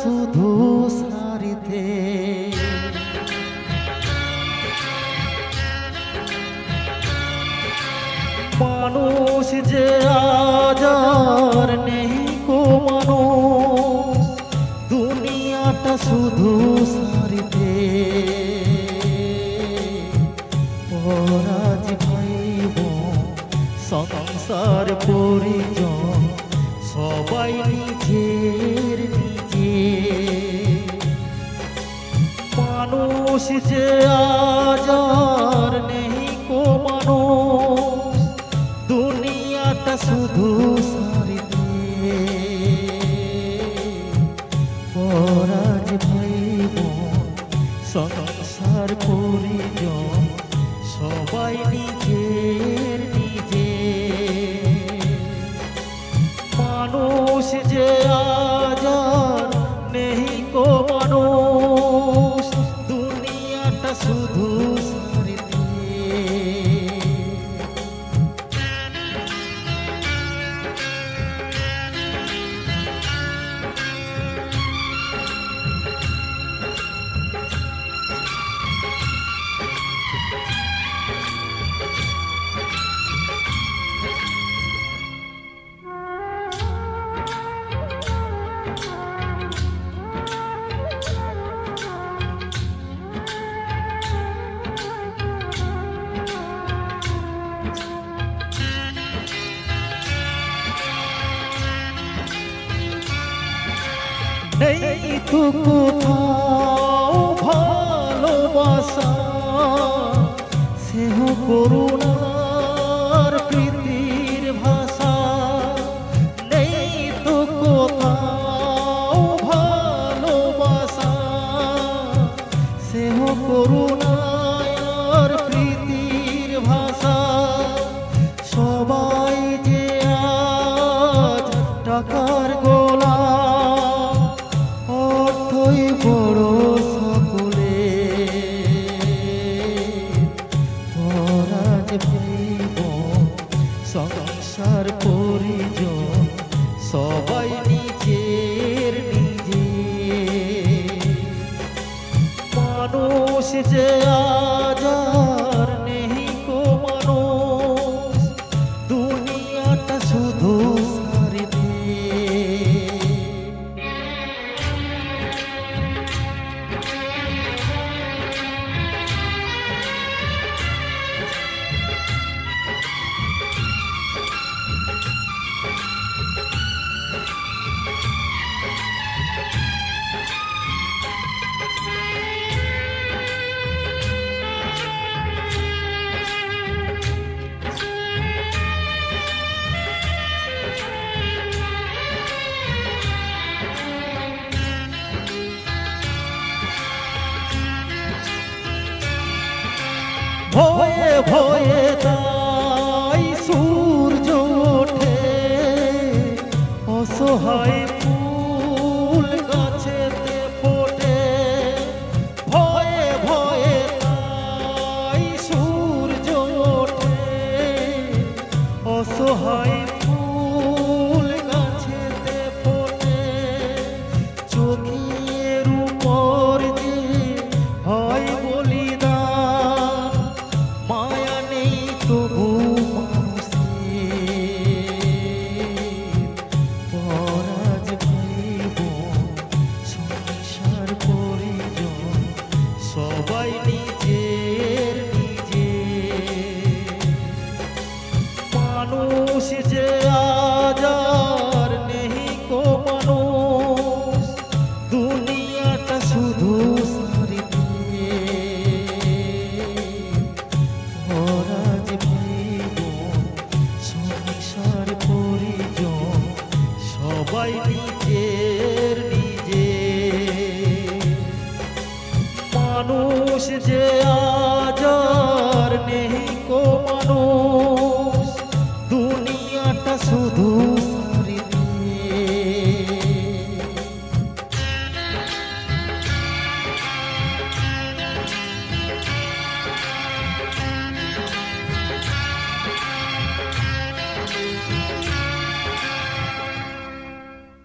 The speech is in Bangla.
শুধু সারিতে মানুষ যে আজ আর নেই কো মানুষ, দুনিয়াটা শুধু সারিতে। পরাজ ভাইব সংসার পরিজন সবাই নিজের নিজে। মানুষ যে আজ আর নেই কো মানুষ, দুনিয়াটা শুধু সারিতে। পরাজ ভাইব সংসার পরিজন সবাই নিজের নিজে। মানুষ যে আজ আর নেই কো মানুষ, দুনিয়াটা শুধু সারিতে। নেই তো কোথাও ভালোবাসা, সেহ করুণার প্রীতির ভাষা। নেই তো কোথাও ভালোবাসা, সেহ করুণার প্রীতির ভাষা। সবাই যে আজ টাকার গোলাম, অর্থই বড় সকলে। পরাজ ভাইব সংসার পরিজন সবাই নিজের নিজে। মানুষ যে আজ আর নেই কো মানুষ, দুনিয়াটা শুধু সারিতে। ভয়ে ভয়ে তাই সূর্য ওঠে, অসহায় ফুল গাছেতে ফোটে। ভয়ে ভয়ে তাই সূর্য ওঠে, অসহায় ফুল গাছেতে ফোটে। চোখের উপর যে হয় বলিদান, মায়া নেই তবু মানুষের। পরাজ ভাইব সংসার পরিজন সবাই নিজের নিজে। মানুষ যে আজ আর নেই কো মানুষ, দুনিয়াটা শুধু সারিতে। পরাজ ভাইব সংসার পরিজন সবাই নিজের নিজে। মানুষ যে আজ আর নেই কো মানুষ, দুনিয়াটা শুধু